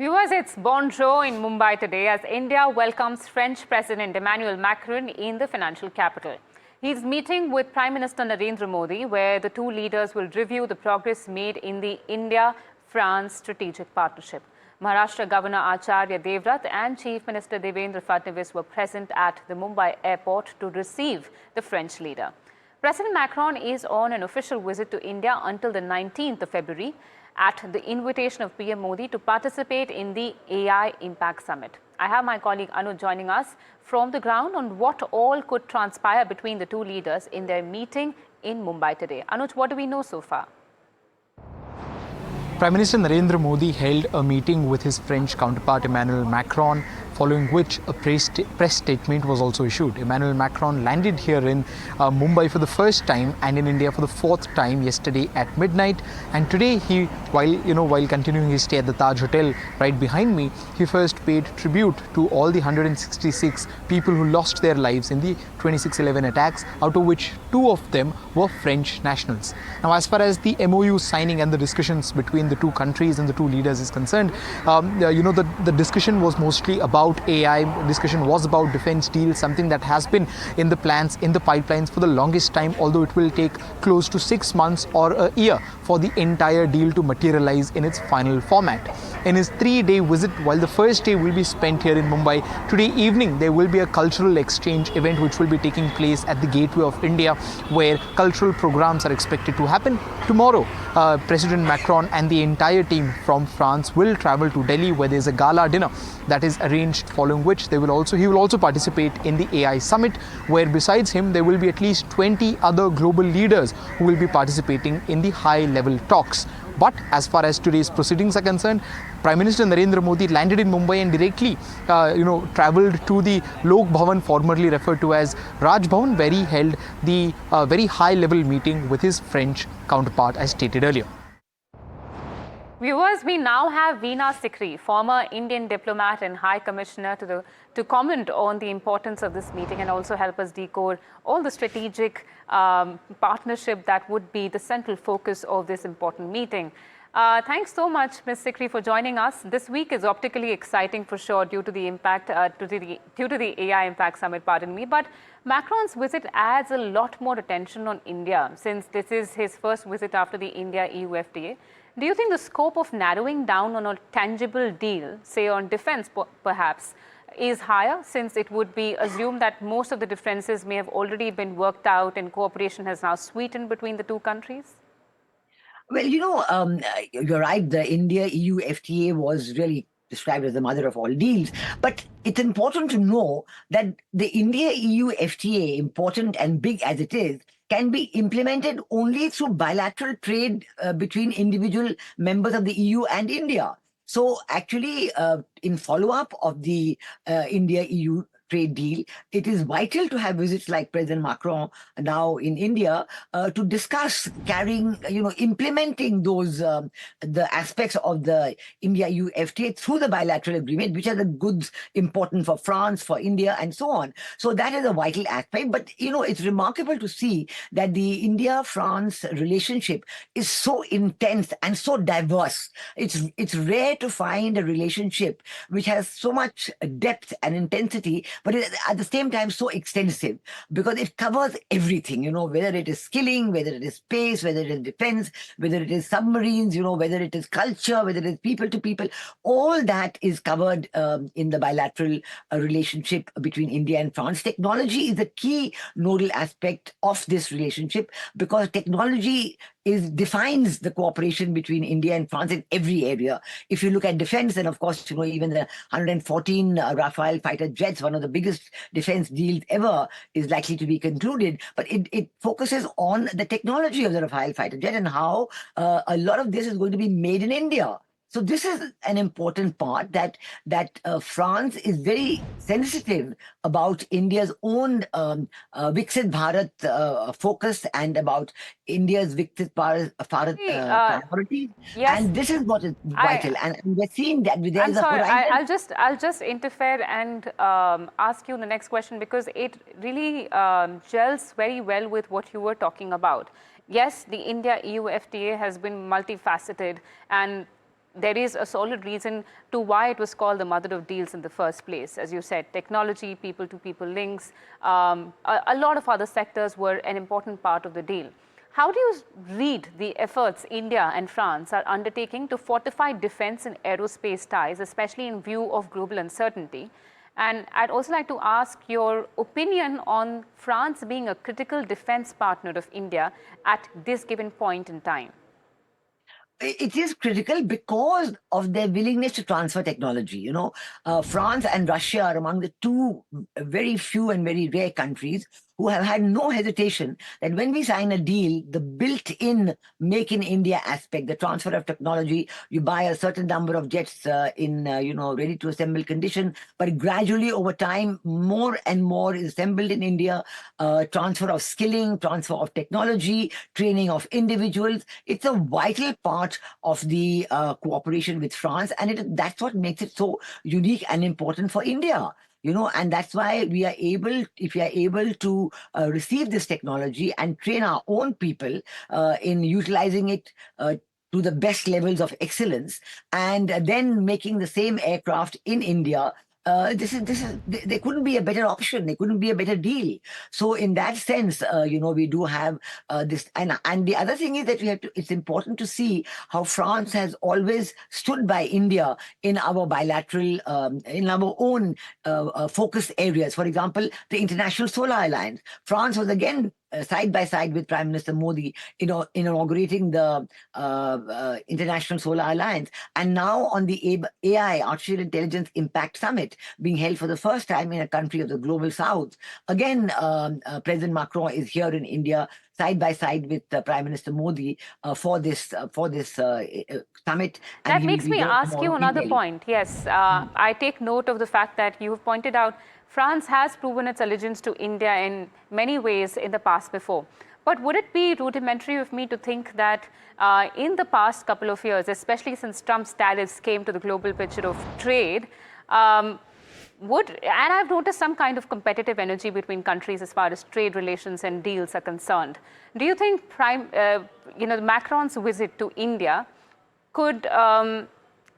Viewers, it's bonjour in Mumbai today as India welcomes French President Emmanuel Macron in the financial capital. He's meeting with Prime Minister Narendra Modi, where the two leaders will review the progress made in the India-France strategic partnership. Maharashtra Governor Acharya Devrat and Chief Minister Devendra Fadnavis were present at the Mumbai airport to receive the French leader. President Macron is on an official visit to India until the 19th of February at the invitation of PM Modi to participate in the AI Impact Summit. I have my colleague Anuj joining us from the ground on what all could transpire between the two leaders in their meeting in Mumbai today. Anuj, what do we know so far? Prime Minister Narendra Modi held a meeting with his French counterpart Emmanuel Macron, following which a press statement was also issued. Emmanuel Macron landed here in Mumbai for the first time and in India for the fourth time yesterday at midnight. And today, while continuing his stay at the Taj Hotel right behind me, he first paid tribute to all the 166 people who lost their lives in the 26/11 attacks, out of which 2 of them were French nationals. Now, as far as the MOU signing and the discussions between the two countries and the two leaders is concerned, the discussion was mostly about AI. Discussion was about defense deals, something that has been in the plans, in the pipelines for the longest time, although it will take close to 6 months or a year for the entire deal to materialize in its final format. In his 3-day visit, while the first day will be spent here in Mumbai, today evening there will be a cultural exchange event which will be taking place at the Gateway of India, where cultural programs are expected to happen. Tomorrow, President Macron and the entire team from France will travel to Delhi, where there is a gala dinner that is arranged, following which he will also participate in the AI summit, where besides him there will be at least 20 other global leaders who will be participating in the high-level talks. But as far as today's proceedings are concerned, Prime Minister Narendra Modi landed in Mumbai and directly travelled to the Lok Bhavan, formerly referred to as Raj Bhavan, where he held the very high-level meeting with his French counterpart, as stated earlier. Viewers, we now have Veena Sikri, former Indian diplomat and High Commissioner, to comment on the importance of this meeting and also help us decode all the strategic partnership that would be the central focus of this important meeting. Thanks so much, Ms. Sikri, for joining us. This week is optically exciting for sure due to the impact, due to the AI Impact Summit, pardon me. But Macron's visit adds a lot more attention on India, since this is his first visit after the India-EU FTA. Do you think the scope of narrowing down on a tangible deal, say on defense perhaps, is higher, since it would be assumed that most of the differences may have already been worked out and cooperation has now sweetened between the two countries? Well, you're right. The India-EU FTA was really described as the mother of all deals. But it's important to know that the India-EU FTA, important and big as it is, can be implemented only through bilateral trade between individual members of the EU and India. So actually, in follow-up of the India-EU trade deal, it is vital to have visits like President Macron now in India to discuss implementing those the aspects of the India-EU FTA through the bilateral agreement, which are the goods important for France, for India, and so on. So that is a vital aspect. But it's remarkable to see that the India-France relationship is so intense and so diverse. It's rare to find a relationship which has so much depth and intensity, but at the same time so extensive, because it covers everything, whether it is skilling, whether it is space, whether it is defense, whether it is submarines, whether it is culture, whether it is people to people. All that is covered in the bilateral relationship between India and France. Technology is a key nodal aspect of this relationship, because technology defines the cooperation between India and France in every area. If you look at defense, then of course, even the 114 Rafale fighter jets, one of the biggest defense deals ever, is likely to be concluded. But it focuses on the technology of the Rafale fighter jet and how a lot of this is going to be made in India. So this is an important part, that France is very sensitive about India's own Viksit Bharat focus and about India's Viksit Bharat priority. Yes. And this is what is vital. And we're seeing that there I'm is a sorry, horizon. I'll just interfere and ask you the next question, because it really gels very well with what you were talking about. Yes, the India-EU FTA has been multifaceted, and there is a solid reason to why it was called the mother of deals in the first place. As you said, technology, people-to-people links, a lot of other sectors were an important part of the deal. How do you read the efforts India and France are undertaking to fortify defense and aerospace ties, especially in view of global uncertainty? And I'd also like to ask your opinion on France being a critical defense partner of India at this given point in time. It is critical because of their willingness to transfer technology. France and Russia are among the two very few and very rare countries who have had no hesitation that when we sign a deal, the built-in make in India aspect, the transfer of technology, you buy a certain number of jets in ready to assemble condition, but gradually over time, more and more is assembled in India, transfer of skilling, transfer of technology, training of individuals. It's a vital part of the cooperation with France, and that's what makes it so unique and important for India. And that's why we are able, if we are able to receive this technology and train our own people in utilizing it to the best levels of excellence, and then making the same aircraft in India. There couldn't be a better option. There couldn't be a better deal. So in that sense, we do have this. And the other thing is that it's important to see how France has always stood by India in our bilateral, in our own focus areas. For example, the International Solar Alliance. France was again side by side with Prime Minister Modi, inaugurating the International Solar Alliance, and now on the AI, Artificial Intelligence Impact Summit, being held for the first time in a country of the global South. Again, President Macron is here in India, side by side with Prime Minister Modi for this summit. That makes me ask you another point. Yes, I take note of the fact that you have pointed out France has proven its allegiance to India in many ways in the past before. But would it be rudimentary of me to think that in the past couple of years, especially since Trump's tariffs came to the global picture of trade, and I've noticed some kind of competitive energy between countries as far as trade relations and deals are concerned. Do you think Macron's visit to India could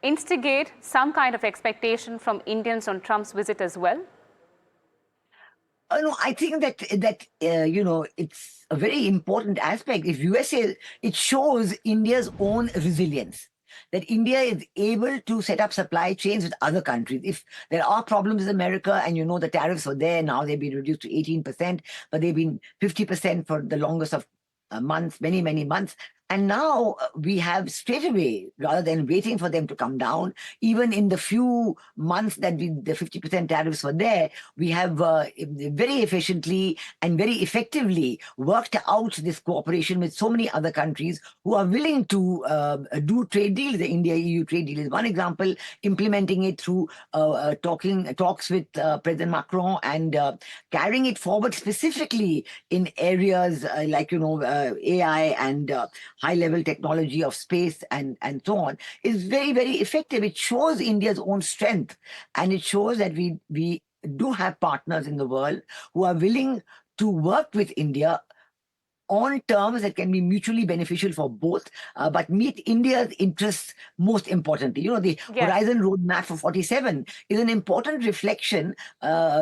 instigate some kind of expectation from Indians on Trump's visit as well? No, I think that it's a very important aspect. If USA, it shows India's own resilience, that India is able to set up supply chains with other countries. If there are problems in America, and the tariffs were there, now they've been reduced to 18%, but they've been 50% for the longest of months, many, many months. And now we have straight away, rather than waiting for them to come down, even in the few months that the 50% tariffs were there, we have very efficiently and very effectively worked out this cooperation with so many other countries who are willing to do trade deals. The India-EU trade deal is one example, implementing it through talks with President Macron, and carrying it forward specifically in areas like, AI and high-level technology of space and so on, is very, very effective. It shows India's own strength, and it shows that we do have partners in the world who are willing to work with India on terms that can be mutually beneficial for both, but meet India's interests most importantly. The Horizon Roadmap for 47 is an important reflection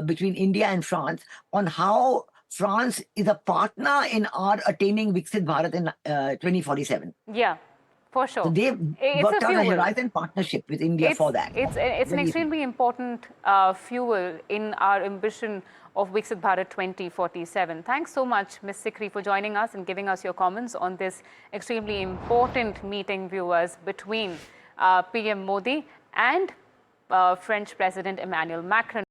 between India and France on how France is a partner in our attaining Viksit Bharat in 2047. Yeah, for sure. So they've worked out a Horizon partnership with India for that. It's an extremely important fuel in our ambition of Viksit Bharat 2047. Thanks so much, Ms. Sikri, for joining us and giving us your comments on this extremely important meeting, viewers, between PM Modi and French President Emmanuel Macron.